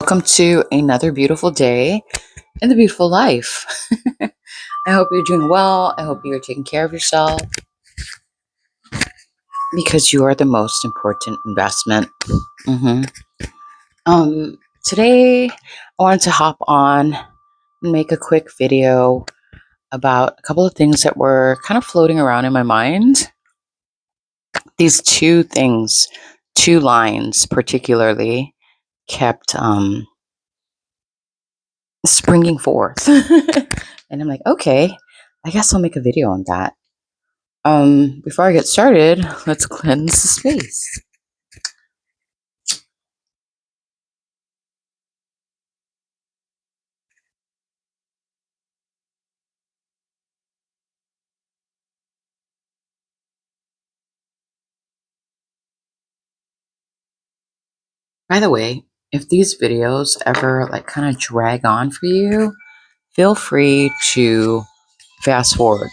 Welcome to another beautiful day in the beautiful life. I hope you're doing well. I hope you're taking care of yourself because you are the most important investment. hmm Today, I wanted to hop on and make a quick video about a couple of things that were kind of floating around in my mind. These two lines particularly, kept springing forth. And I'm like, okay, I guess I'll make a video on that. Before I get started, let's cleanse the space. By the way, if these videos ever like kind of drag on for you, feel free to fast forward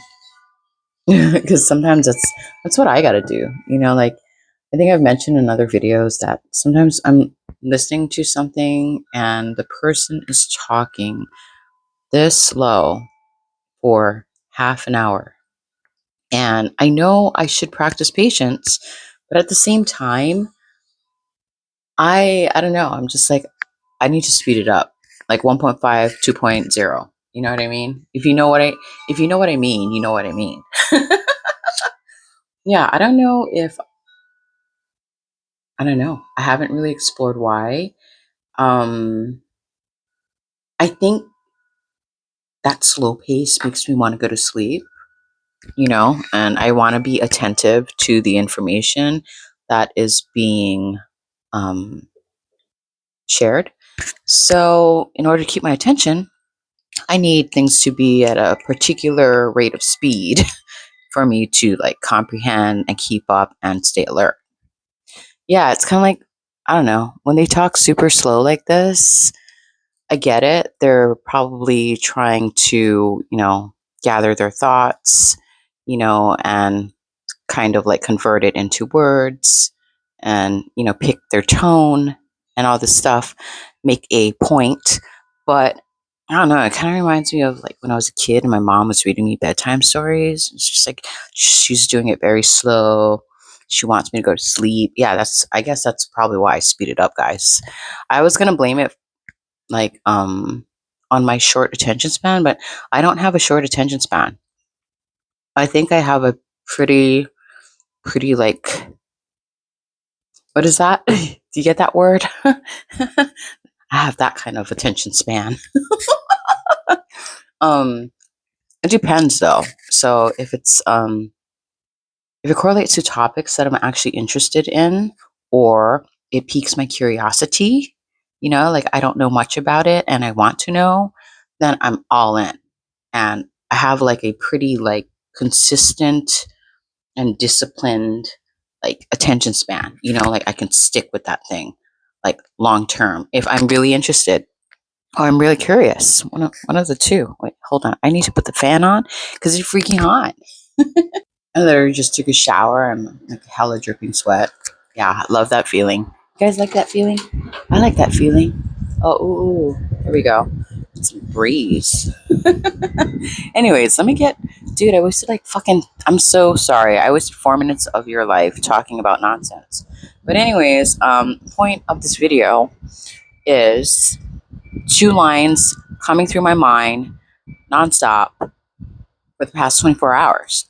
because sometimes that's what I got to do. Like I think I've mentioned in other videos that sometimes I'm listening to something and the person is talking this slow for half an hour. And I know I should practice patience, but at the same time, I don't know. I'm just like I need to speed it up. Like 1.5, 2.0. You know what I mean? If you know what I mean, you know what I mean. Yeah, I don't know. I haven't really explored why. Um I think that slow pace makes me want to go to sleep, and I want to be attentive to the information that is being um shared. So, in order to keep my attention, I need things to be at a particular rate of speed for me to like comprehend and keep up and stay alert. Yeah, it's kind of like, I don't know, when they talk super slow like this, I get it. They're probably trying to, gather their thoughts, and kind of like convert it into words and, pick their tone and all this stuff, make a point. But I don't know, it kind of reminds me of like when I was a kid and my mom was reading me bedtime stories. It's just like she's doing it very slow. She wants me to go to sleep. Yeah, I guess that's probably why I speed it up, guys. I was gonna blame it like on my short attention span, but I don't have a short attention span. I think I have a pretty like, what is that? Do you get that word? I have that kind of attention span. um it depends though. So if it correlates to topics that I'm actually interested in, or it piques my curiosity, like I don't know much about it and I want to know, then I'm all in. And I have like a pretty like consistent and disciplined like attention span, like I can stick with that thing like long term if I'm really interested or I'm really curious. One of the two. Wait, hold on. I need to put the fan on because it's freaking hot. I literally just took a shower and like hella dripping sweat. Yeah, I love that feeling. You guys like that feeling? I like that feeling. Oh, ooh, there we go. Some breeze. Anyways, dude, I wasted like fucking, I'm so sorry. I wasted 4 minutes of your life talking about nonsense. But anyways, point of this video is two lines coming through my mind nonstop for the past 24 hours.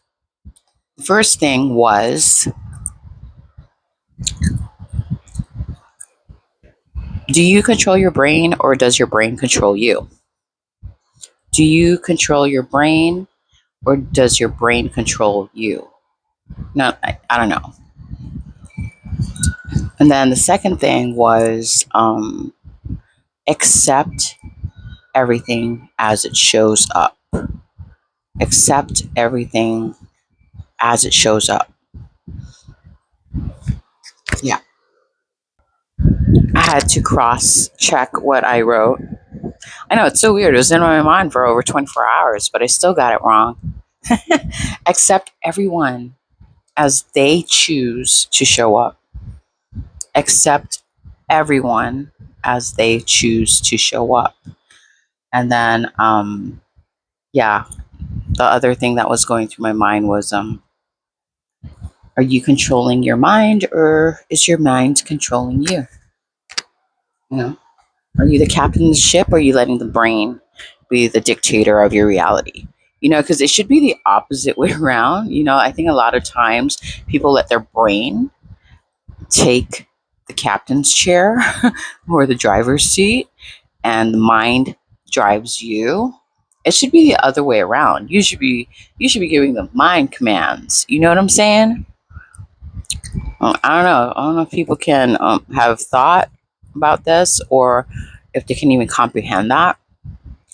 The first thing was, do you control your brain or does your brain control you? Do you control your brain or does your brain control you? No, I don't know. And then the second thing was accept everything as it shows up. Accept everything as it shows up. Yeah. I had to cross check what I wrote. I know it's so weird. It was in my mind for over 24 hours, but I still got it wrong. Accept everyone as they choose to show up. Accept everyone as they choose to show up. And then, yeah, the other thing that was going through my mind was, are you controlling your mind or is your mind controlling you? You know, are you the captain of the ship or are you letting the brain be the dictator of your reality? Because it should be the opposite way around. I think a lot of times people let their brain take the captain's chair or the driver's seat, and the mind drives you. It should be the other way around. You should be giving the mind commands. You know what I'm saying? I don't know. I don't know if people can have thought about this or if they can even comprehend that.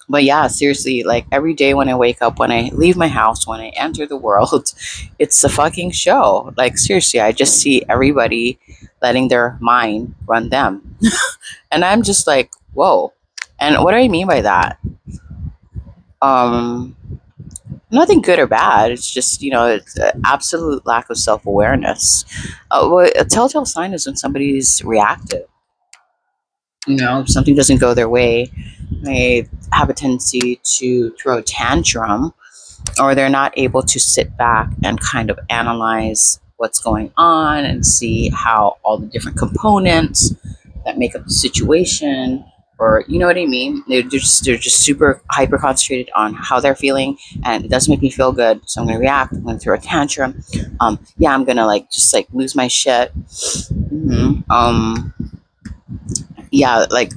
But yeah, seriously, like every day when I wake up, when I leave my house, when I enter the world, it's a fucking show. Like seriously, I just see everybody letting their mind run them. And I'm just like, whoa. And what do I mean by that? Um, Nothing good or bad. It's just, it's an absolute lack of self awareness. Well, a telltale sign is when somebody's reactive. If something doesn't go their way, they have a tendency to throw a tantrum, or they're not able to sit back and kind of analyze what's going on and see how all the different components that make up the situation, or you know what I mean. They're just super hyper concentrated on how they're feeling, and it doesn't make me feel good, so I'm gonna react. I'm gonna throw a tantrum. Yeah, I'm gonna just lose my shit. Yeah, like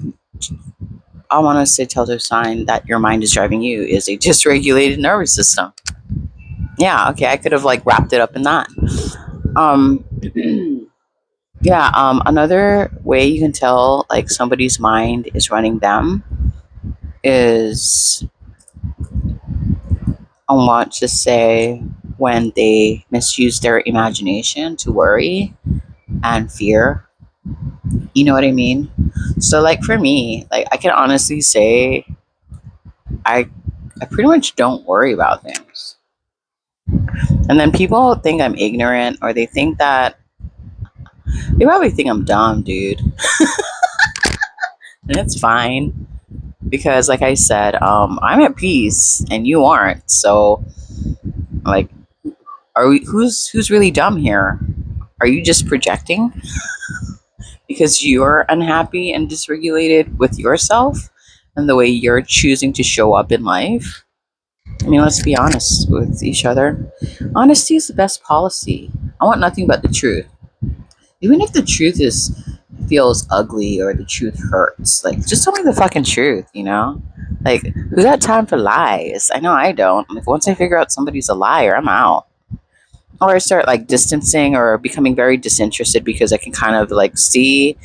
I want to say telltale sign that your mind is driving you is a dysregulated nervous system. Yeah, okay, I could have wrapped it up in that. Um, yeah, another way you can tell somebody's mind is running them is, I want to say, when they misuse their imagination to worry and fear. You know what I mean? So for me, I can honestly say I I pretty much don't worry about things. And then people think I'm ignorant, or they probably think I'm dumb, dude. And it's fine because, like I said, I'm at peace and you aren't. So, like, are we? Who's really dumb here? Are you just projecting because you're unhappy and dysregulated with yourself and the way you're choosing to show up in life? I mean, let's be honest with each other. Honesty is the best policy. I want nothing but the truth. Even if the truth feels ugly or the truth hurts, just tell me the fucking truth. Who got time for lies? I know I don't. Once I figure out somebody's a liar, I'm out. Or I start distancing or becoming very disinterested because I can kind of see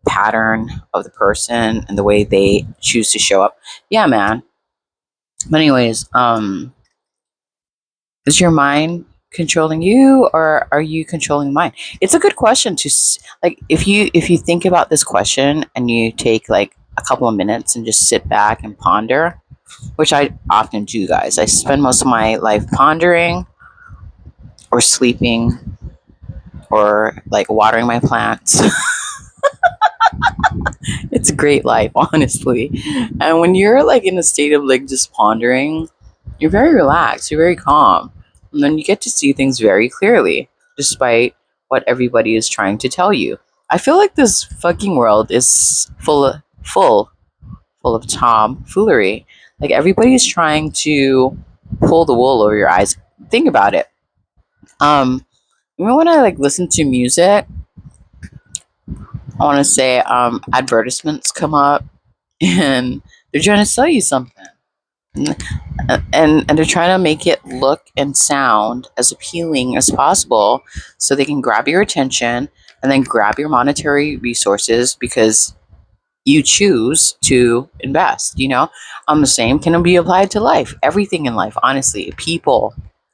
pattern of the person and the way they choose to show up. Yeah, man. But anyways, is your mind controlling you or are you controlling mine? It's a good question to if you think about this question and you take a couple of minutes and just sit back and ponder, which I often do, guys. I spend most of my life pondering or sleeping or watering my plants. It's a great life, honestly. And when you're in a state of just pondering, you're very relaxed, you're very calm. And then you get to see things very clearly, despite what everybody is trying to tell you. I feel like this fucking world is full of tomfoolery. Everybody's trying to pull the wool over your eyes. Think about it. Um, when I listen to music, I want to say advertisements come up and they're trying to sell you something. And they're trying to make it look and sound as appealing as possible so they can grab your attention and then grab your monetary resources because you choose to invest. The same can be applied to life, everything in life, honestly. People,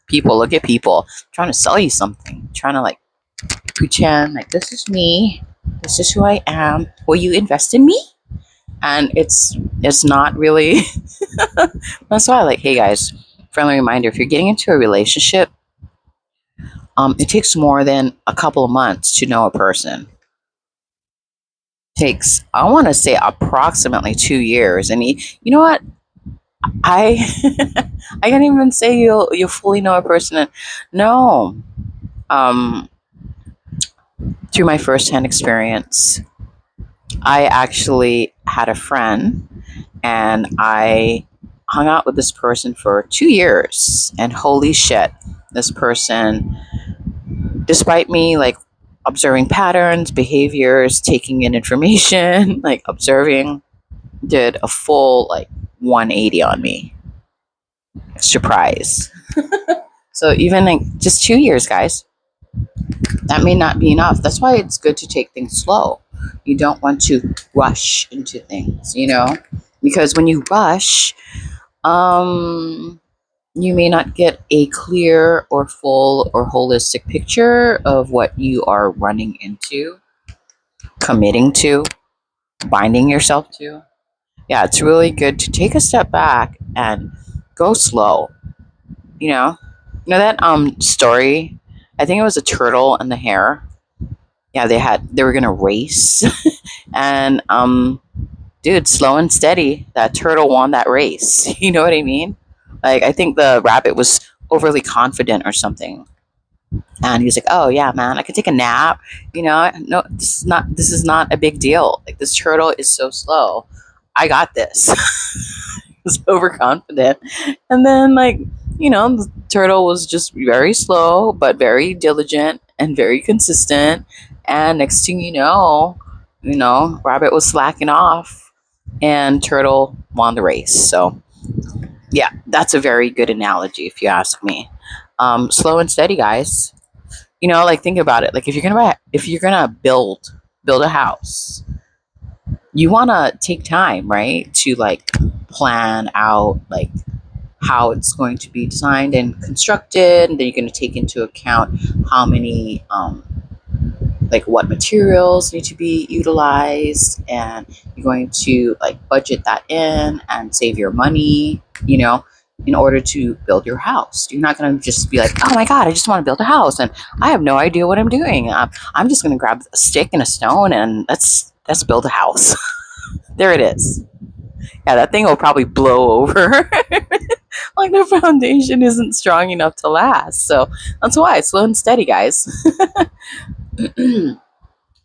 look at people trying to sell you something, trying to pretend this is me, this is who I am, will you invest in me? And it's not really. That's why hey guys, friendly reminder, if you're getting into a relationship, it takes more than a couple of months to know a person. It takes, I want to say, approximately 2 years. And you know what? I I can't even say you'll fully know a person. No, um, through my firsthand experience, I actually had a friend, and I hung out with this person for 2 years. And holy shit, this person, despite me like observing patterns, behaviors, taking in information, like observing, did a full like 180 on me. Surprise. So even like just 2 years, guys, that may not be enough. That's why it's good to take things slow. You don't want to rush into things, because when you rush, um, you may not get a clear or full or holistic picture of what you are running into, committing to, binding yourself to. Yeah, it's really good to take a step back and go slow. That story. I think it was a turtle and the hare. Yeah, they were gonna race, and dude, slow and steady, that turtle won that race. You know what I mean? Like, I think the rabbit was overly confident or something, and he was like, "Oh yeah, man, I could take a nap. No, this is not a big deal. Like, this turtle is so slow. I got this." Was overconfident. And then, like, the turtle was just very slow, but very diligent and very consistent. And next thing Rabbit was slacking off, and Turtle won the race. So, yeah, that's a very good analogy, if you ask me. Slow and steady, guys. Like, think about it. Like, if you're gonna build a house, you want to take time, right, to like plan out like how it's going to be designed and constructed, and then you're going to take into account how many like what materials need to be utilized, and you're going to like budget that in and save your money, in order to build your house. You're not going to just be like, oh my god, I just want to build a house and I have no idea what I'm doing. I'm just going to grab a stick and a stone and let's build a house. There it is. Yeah, that thing will probably blow over. Like, the foundation isn't strong enough to last. So that's why it's slow and steady, guys.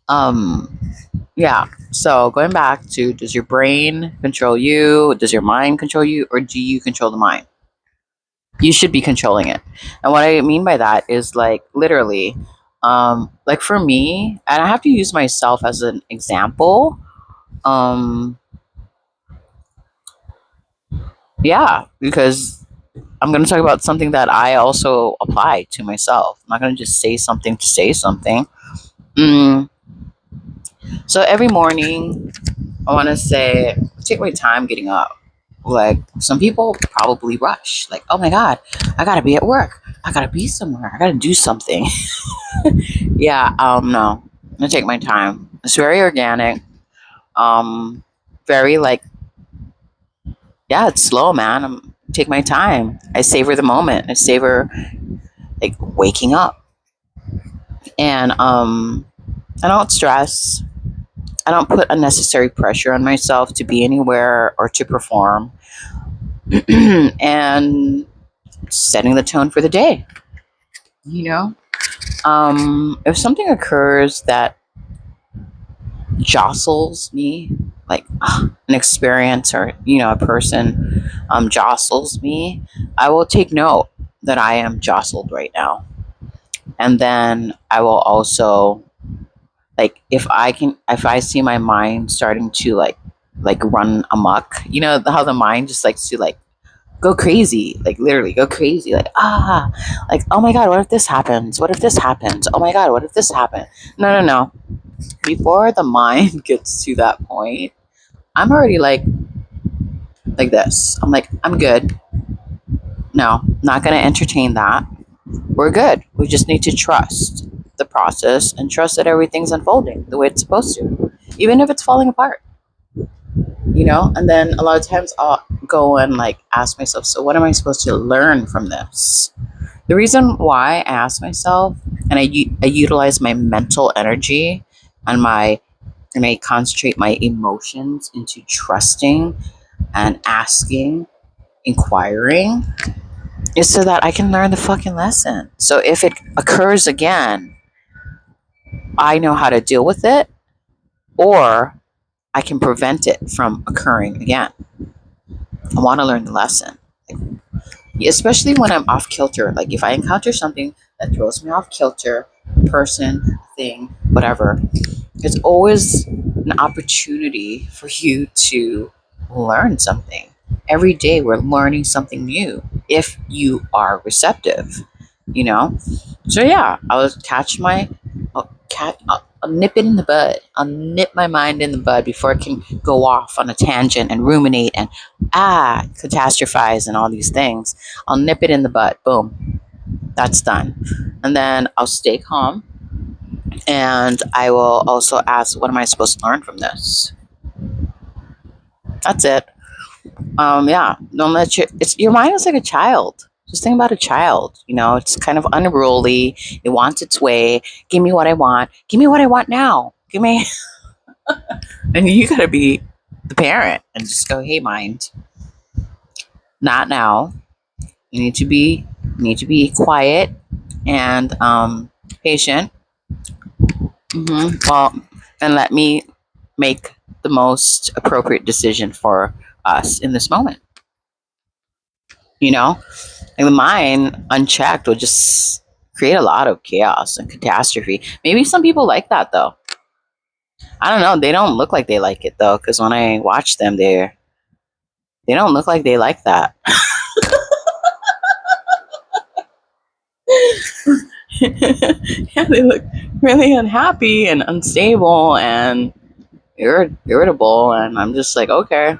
um, yeah. So going back to, does your brain control you? Does your mind control you? Or do you control the mind? You should be controlling it. And what I mean by that is, like, literally, like for me, and I have to use myself as an example. Yeah, because I'm going to talk about something that I also apply to myself. I'm not going to just say something to say something. Mm. So every morning, I want to say, take my time getting up. Like, some people probably rush. Like, oh my God, I got to be at work. I got to be somewhere. I got to do something. Yeah, no. I'm going to take my time. It's very organic. Very, like, yeah, it's slow, man. Take my time. I savor the moment. I savor, like, waking up. And I don't stress. I don't put unnecessary pressure on myself to be anywhere or to perform. And setting the tone for the day. If something occurs that jostles me, like an experience or a person jostles me, I will take note that I am jostled right now. And then I will also, like, if I see my mind starting to like run amok, how the mind just likes to like go crazy, like literally go crazy, like, oh my god, what if this happens, what if this happens, oh my god, what if this happened. No, no, no. Before the mind gets to that point, I'm already like this. I'm like, I'm good. No, not gonna entertain that. We're good. We just need to trust the process and trust that everything's unfolding the way it's supposed to, even if it's falling apart. And then a lot of times I'll go and like ask myself, so what am I supposed to learn from this? The reason why I ask myself, and I utilize my mental energy and my and I concentrate my emotions into trusting and asking, inquiring, is so that I can learn the fucking lesson. So if it occurs again, I know how to deal with it, or I can prevent it from occurring again. I want to learn the lesson. Especially when I'm off kilter. Like if I encounter something that throws me off kilter, person, thing, whatever, it's always an opportunity for you to learn something. Every day we're learning something new if you are receptive, you know? So yeah, I'll catch my I'll nip it in the bud. I'll nip my mind in the bud before it can go off on a tangent and ruminate and catastrophize and all these things. I'll nip it in the bud. Boom. That's done. And then I'll stay calm, and I will also ask, what am I supposed to learn from this? That's it. Yeah. Don't let your mind is like a child. Just think about a child. It's kind of unruly. It wants its way. Give me what I want. Give me what I want now. Give me. And you gotta be the parent and just go, hey, mind, not now. You need to be quiet and patient. Well, and let me make the most appropriate decision for us in this moment. And the mind unchecked will just create a lot of chaos and catastrophe. Maybe some people like that though. I don't know. They don't look like they like it though, because when I watch them, they don't look like they like that. Yeah, they look really unhappy and unstable and irritable, and I'm just like, okay,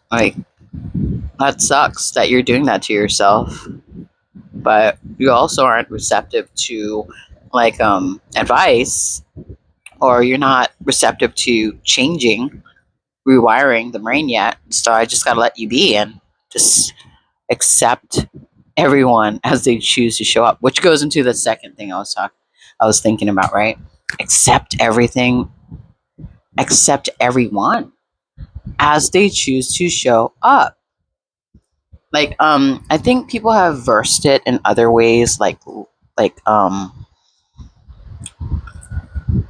like that sucks that you're doing that to yourself, but you also aren't receptive to like advice, or you're not receptive to changing, rewiring the brain yet. So I just gotta let you be and just accept everyone as they choose to show up, which goes into the second thing I was thinking about, right? Accept everything, accept everyone as they choose to show up. Like I think people have versed it in other ways, like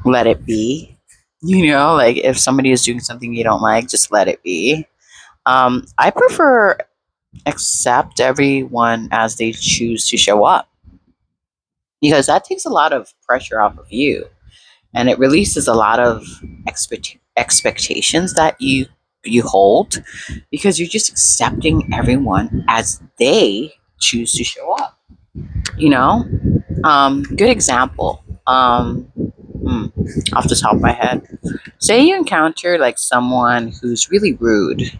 let it be. Like if somebody is doing something you don't like, just let it be. I prefer accept everyone as they choose to show up, because that takes a lot of pressure off of you, and it releases a lot of expectations that you hold, because you're just accepting everyone as they choose to show up. You know, good example. Off the top of my head, say you encounter like someone who's really rude,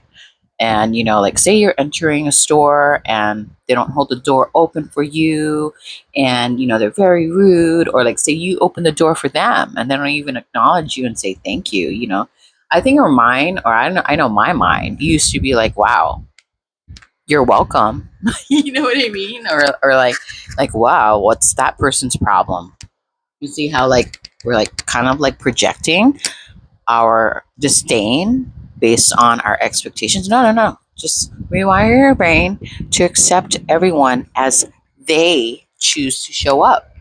and like say you're entering a store and they don't hold the door open for you, and they're very rude, or like say you open the door for them and they don't even acknowledge you and say thank you. I think our mind, or I know my mind used to be like, wow, you're welcome. You know what I mean? Or like wow, what's that person's problem? You see how like we're like kind of like projecting our disdain based on our expectations. No, no, no. Just rewire your brain to accept everyone as they choose to show up.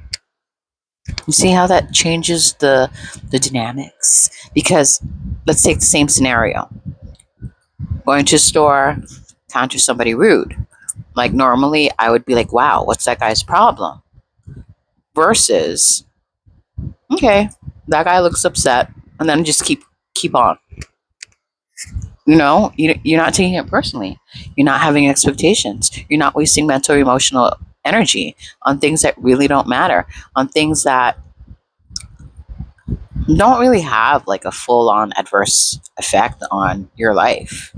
You see how that changes the dynamics? Because let's take the same scenario. Going to a store, encounter somebody rude. Like normally I would be like, wow, what's that guy's problem? Versus, okay, that guy looks upset, and then just keep on. You're not taking it personally. You're not having expectations. You're not wasting mental or emotional energy on things that really don't matter, on things that don't really have like a full-on adverse effect on your life.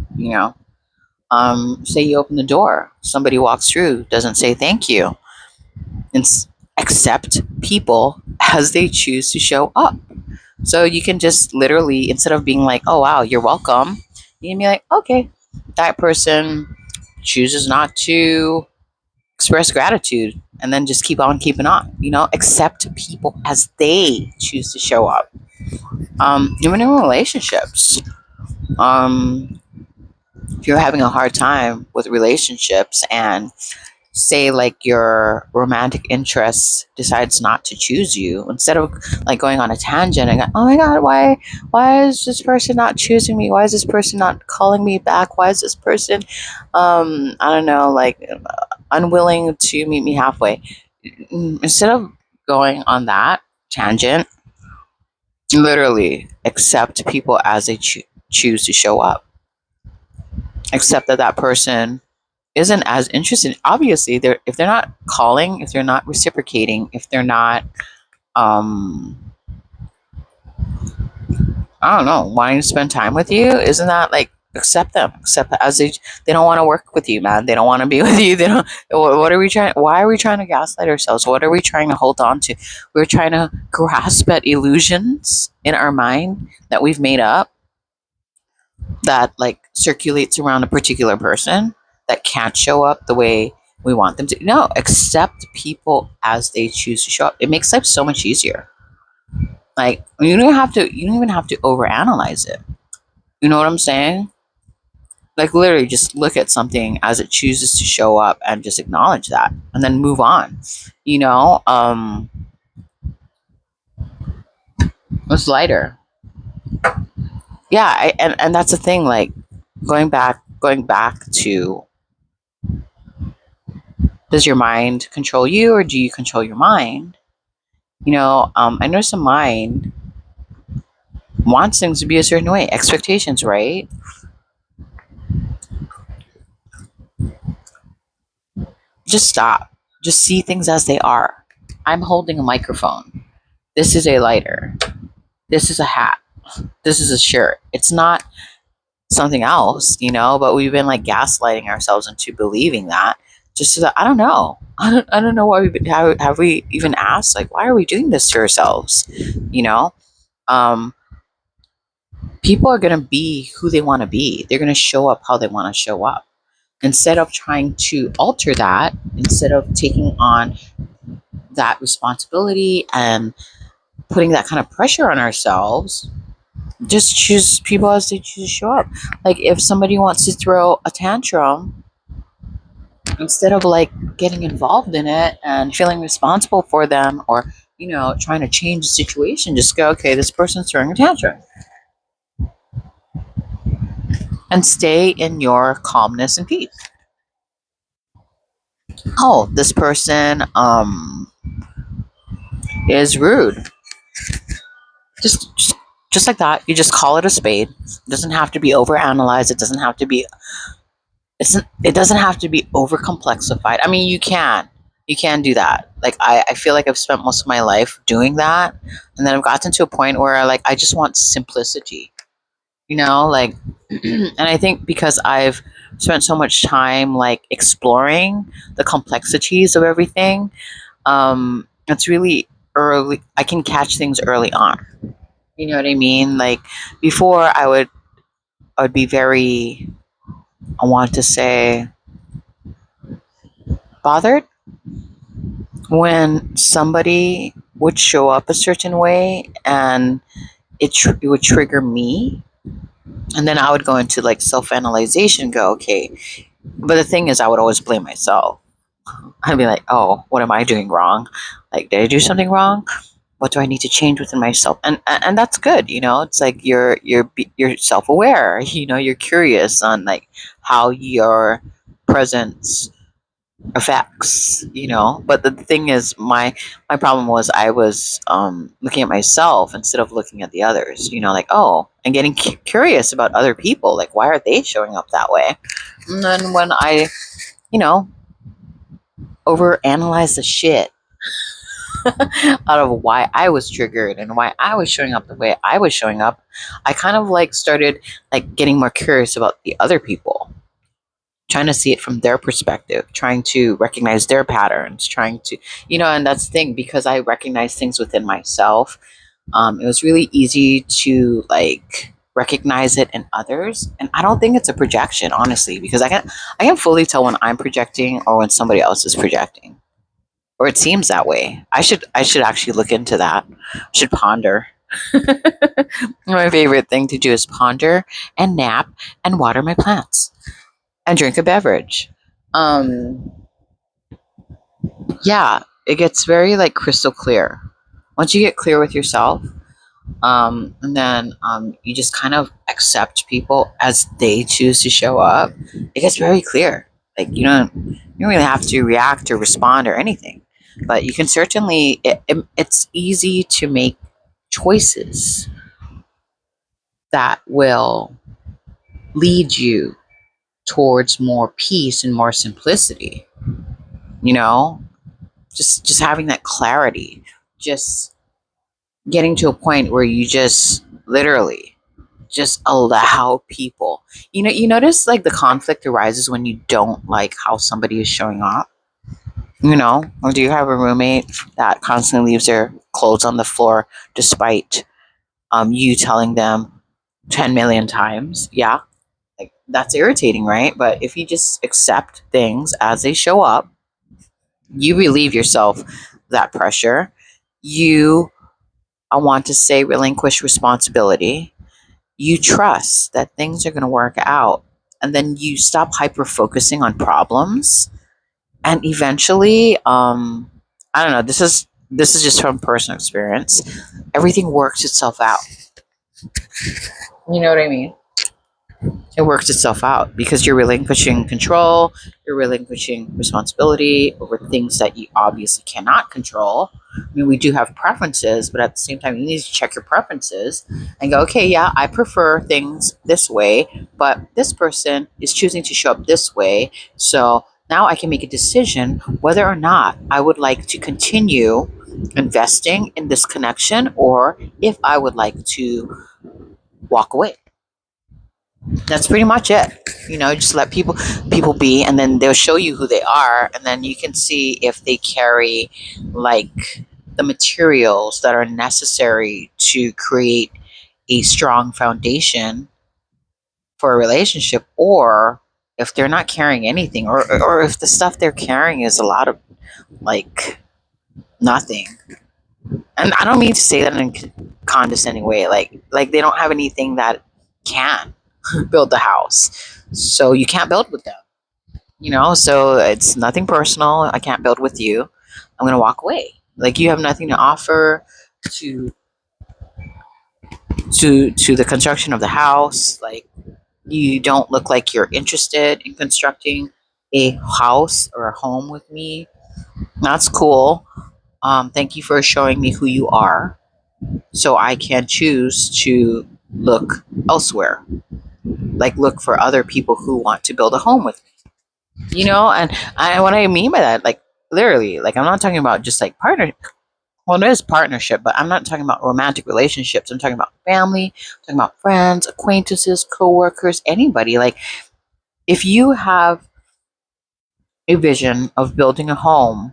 Say you open the door, somebody walks through, doesn't say thank you, and accept people as they choose to show up. So you can just literally, instead of being like, oh wow, you're welcome, you can be like, okay, that person chooses not to express gratitude, and then just keep on keeping on. Accept people as they choose to show up. Even in relationships, um, if you're having a hard time with relationships, and say like your romantic interest decides not to choose you, instead of like going on a tangent and oh my god, why is this person not choosing me, why is this person not calling me back, why is this person I don't know, like unwilling to meet me halfway. Instead of going on that tangent, literally accept people as they choose to show up. Accept that that person isn't as interested. Obviously, if they're not calling, if they're not reciprocating, if they're not, I don't know, wanting to spend time with you, isn't that like accept them? Accept as they don't want to work with you, man. They don't want to be with you. They don't. What are we trying? Why are we trying to gaslight ourselves? What are we trying to hold on to? We're trying to grasp at illusions in our mind that we've made up, that like circulates around a particular person that can't show up the way we want them to. No, accept people as they choose to show up. It makes life so much easier. Like you don't even have to overanalyze it. You know what I'm saying? Like literally just look at something as it chooses to show up and just acknowledge that and then move on. You know, it's lighter. Yeah, and that's the thing, like going back to, does your mind control you or do you control your mind? I know some mind wants things to be a certain way, expectations, right? Just stop. Just see things as they are. I'm holding a microphone. This is a lighter. This is a hat. This is a shirt. It's not something else, but we've been like gaslighting ourselves into believing that, just so that, I don't know. I don't know why have we even asked, like, why are we doing this to ourselves? You know? Um, People are going to be who they want to be. They're going to show up how they want to show up. Instead of trying to alter that, instead of taking on that responsibility and putting that kind of pressure on ourselves, just choose people as they choose to show up. Like if somebody wants to throw a tantrum, instead of like getting involved in it and feeling responsible for them, or trying to change the situation, just go, okay, this person's throwing a tantrum, and stay in your calmness and peace. Oh, this person is rude. Just like that, you just call it a spade. It doesn't have to be over analyzed. It doesn't have to be over complexified. I mean, you can do that. Like I feel like I've spent most of my life doing that, and then I've gotten to a point where like I just want simplicity. Like and I think because I've spent so much time like exploring the complexities of everything, it's really early. I can catch things early on. You know what I mean? Like before, I would be very, I want to say, bothered when somebody would show up a certain way, and it would trigger me, and then I would go into like self-analyzation, go, okay, but the thing is I would always blame myself. I'd be like, oh, what am I doing wrong? Like, did I do something wrong? What do I need to change within myself? And that's good. It's like you're self-aware. You're curious on like how your presence effects. But the thing is, my problem was I was looking at myself instead of looking at the others. Like, oh, and getting curious about other people, like why are they showing up that way? And then when I you know over analyze the shit out of why I was triggered and why I was showing up the way I was showing up, I kind of like started like getting more curious about the other people, trying to see it from their perspective, trying to recognize their patterns, trying to, and that's the thing, because I recognize things within myself. It was really easy to like recognize it in others. And I don't think it's a projection, honestly, because I can fully tell when I'm projecting or when somebody else is projecting. Or it seems that way. I should actually look into that. I should ponder. My favorite thing to do is ponder and nap and water my plants and drink a beverage. Um yeah, it gets very like crystal clear. Once you get clear with yourself, and then you just kind of accept people as they choose to show up, it gets very clear. Like you don't really have to react or respond or anything, but you can certainly. It's easy to make choices that will lead you towards more peace and more simplicity. You know, just having that clarity, just getting to a point where you just literally just allow people. You notice like the conflict arises when you don't like how somebody is showing up. Or do you have a roommate that constantly leaves their clothes on the floor despite you telling them 10 million times? Yeah, like that's irritating, right? But if you just accept things as they show up, you relieve yourself that pressure. You, I want to say, relinquish responsibility. You trust that things are going to work out, and then you stop hyper focusing on problems, and eventually, I don't know, this is just from personal experience, everything works itself out. You know what I mean? It works itself out because you're relinquishing control, you're relinquishing responsibility over things that you obviously cannot control. I mean, we do have preferences, but at the same time, you need to check your preferences and go, okay, yeah, I prefer things this way, but this person is choosing to show up this way. So now I can make a decision whether or not I would like to continue investing in this connection or if I would like to walk away. That's pretty much it. Just let people be, and then they'll show you who they are, and then you can see if they carry like the materials that are necessary to create a strong foundation for a relationship, or if they're not carrying anything, or if the stuff they're carrying is a lot of like nothing. And I don't mean to say that in a condescending way, like they don't have anything that can build the house, so you can't build with them. So it's nothing personal. I can't build with you. I'm going to walk away. Like you have nothing to offer to to the construction of the house. Like you don't look like you're interested in constructing a house or a home with me. That's cool. Thank you for showing me who you are so I can choose to look elsewhere, like look for other people who want to build a home with me. And what I mean by that, like literally, like I'm not talking about just like partner. Well, it is partnership, but I'm not talking about romantic relationships. I'm talking about family. I'm talking about friends, acquaintances, coworkers, anybody. Like if you have a vision of building a home,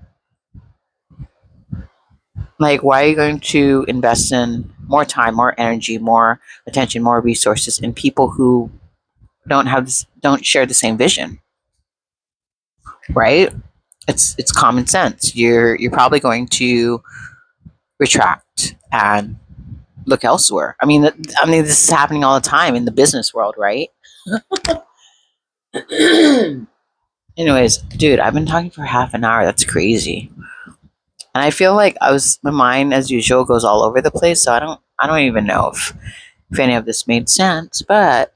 like why are you going to invest in more time, more energy, more attention, more resources in people who don't share the same vision, right? It's common sense. You're probably going to retract and look elsewhere. I mean, this is happening all the time in the business world, right? Anyways, dude, I've been talking for half an hour. That's crazy, and I feel like my mind, as usual, goes all over the place. So I don't even know if any of this made sense. But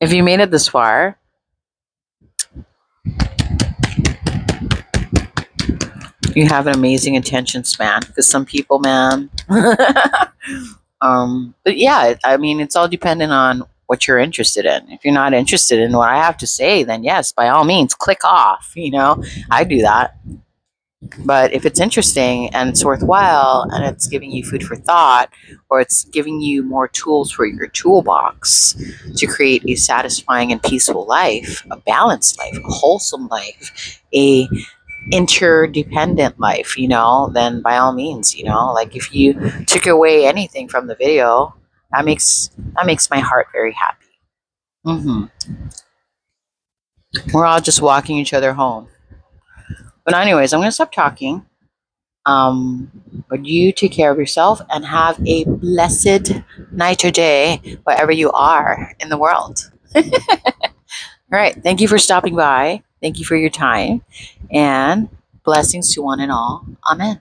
if you made it this far, you have an amazing attention span. Because some people, man. But yeah, I mean, it's all dependent on what you're interested in. If you're not interested in what I have to say, then yes, by all means, click off. I do that. But if it's interesting and it's worthwhile and it's giving you food for thought, or it's giving you more tools for your toolbox to create a satisfying and peaceful life, a balanced life, a wholesome life, a interdependent life, then by all means, like if you took away anything from the video, That makes my heart very happy. Hmm. We're all just walking each other home. But anyways, I'm gonna stop talking. But you take care of yourself and have a blessed night or day wherever you are in the world. All right. Thank you for stopping by. Thank you for your time and blessings to one and all. Amen.